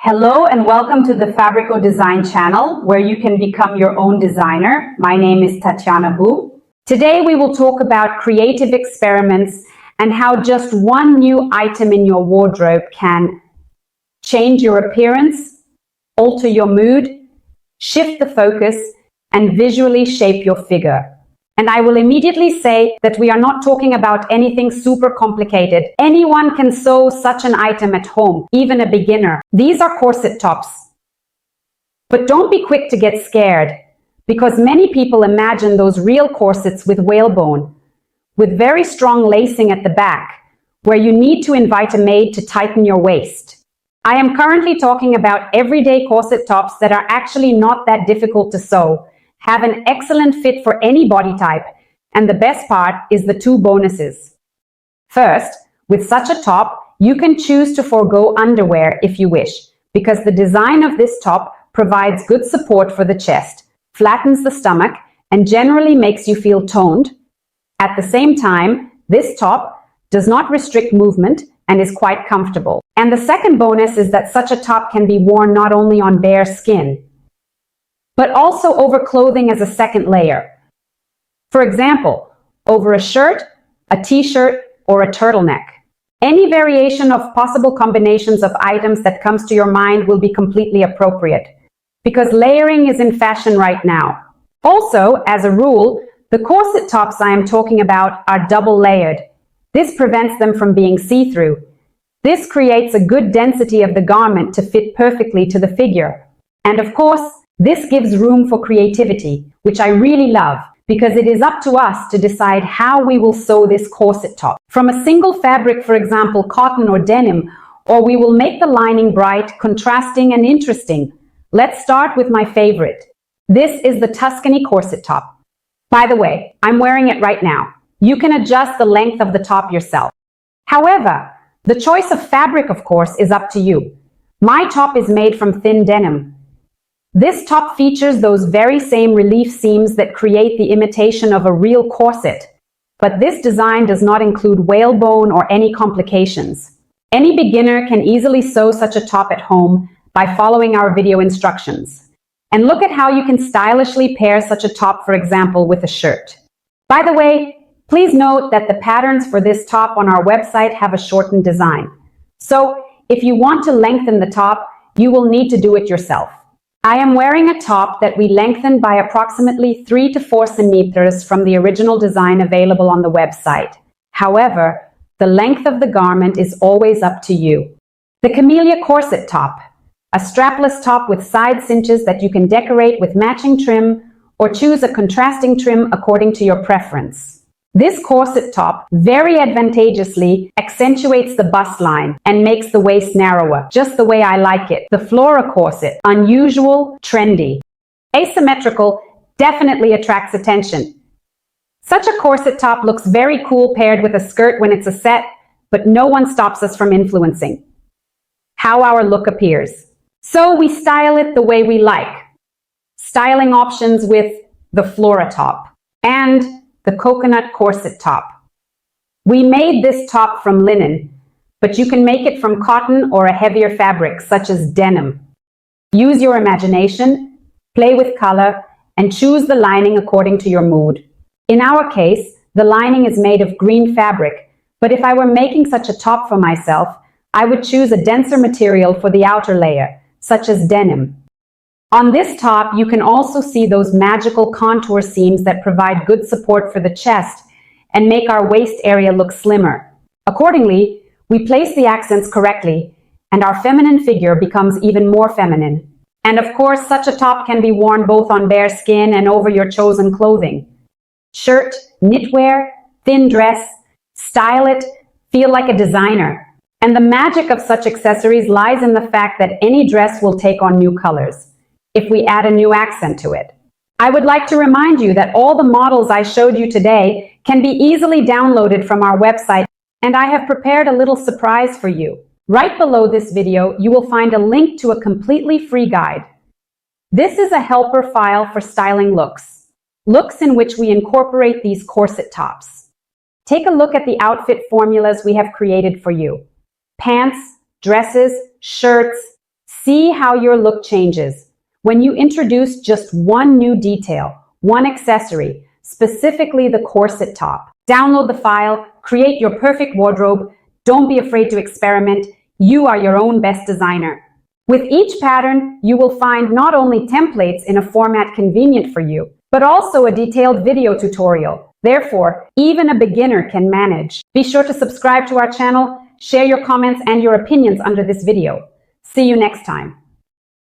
Hello and welcome to the Fabrico.Design channel, where you can become your own designer. My name is Tatiana Bu. Today we will talk about creative experiments and how just one new item in your wardrobe can change your appearance, alter your mood, shift the focus, and visually shape your figure. And I will immediately say that we are not talking about anything super complicated. Anyone can sew such an item at home, even a beginner. These are corset tops. But don't be quick to get scared, because many people imagine those real corsets with whalebone, with very strong lacing at the back, where you need to invite a maid to tighten your waist. I am currently talking about everyday corset tops that are actually not that difficult to sew, have an excellent fit for any body type, and the best part is the two bonuses. First, with such a top, you can choose to forego underwear if you wish, because the design of this top provides good support for the chest, flattens the stomach, and generally makes you feel toned. At the same time, this top does not restrict movement and is quite comfortable. And the second bonus is that such a top can be worn not only on bare skin, but also over clothing as a second layer. For example, over a shirt, a t-shirt, or a turtleneck. Any variation of possible combinations of items that comes to your mind will be completely appropriate, because layering is in fashion right now. Also, as a rule, the corset tops I am talking about are double layered. This prevents them from being see-through. This creates a good density of the garment to fit perfectly to the figure. And of course, this gives room for creativity, which I really love, because it is up to us to decide how we will sew this corset top. From a single fabric, for example, cotton or denim, or we will make the lining bright, contrasting, and interesting. Let's start with my favorite. This is the Tuscany corset top. By the way, I'm wearing it right now. You can adjust the length of the top yourself. However, the choice of fabric, of course, is up to you. My top is made from thin denim. This top features those very same relief seams that create the imitation of a real corset, but this design does not include whalebone or any complications. Any beginner can easily sew such a top at home by following our video instructions. And look at how you can stylishly pair such a top, for example, with a shirt. By the way, please note that the patterns for this top on our website have a shortened design. So, if you want to lengthen the top, you will need to do it yourself. I am wearing a top that we lengthened by approximately 3 to 4 centimeters from the original design available on the website. However, the length of the garment is always up to you. The Camellia corset top, a strapless top with side cinches that you can decorate with matching trim or choose a contrasting trim according to your preference. This corset top very advantageously accentuates the bust line and makes the waist narrower, just the way I like it. The Flora corset, unusual, trendy. Asymmetrical, definitely attracts attention. Such a corset top looks very cool paired with a skirt when it's a set, but no one stops us from influencing how our look appears. So we style it the way we like. Styling options with the Flora top and the coconut corset top. We made this top from linen, but you can make it from cotton or a heavier fabric such as denim. Use your imagination, play with color, and choose the lining according to your mood. In our case, the lining is made of green fabric, but if I were making such a top for myself, I would choose a denser material for the outer layer, such as denim. On this top, you can also see those magical contour seams that provide good support for the chest and make our waist area look slimmer. Accordingly, we place the accents correctly, and our feminine figure becomes even more feminine. And of course, such a top can be worn both on bare skin and over your chosen clothing. Shirt, knitwear, thin dress, style it, feel like a designer. And the magic of such accessories lies in the fact that any dress will take on new colors if we add a new accent to it. I would like to remind you that all the models I showed you today can be easily downloaded from our website, and I have prepared a little surprise for you. Right below this video, you will find a link to a completely free guide. This is a helper file for styling looks in which we incorporate these corset tops. Take a look at the outfit formulas we have created for you. Pants, dresses, shirts, See how your look changes when you introduce just one new detail, one accessory, specifically the corset top. Download the file, create your perfect wardrobe. Don't be afraid to experiment. You are your own best designer. With each pattern, you will find not only templates in a format convenient for you, but also a detailed video tutorial. Therefore, even a beginner can manage. Be sure to subscribe to our channel, share your comments and your opinions under this video. See you next time.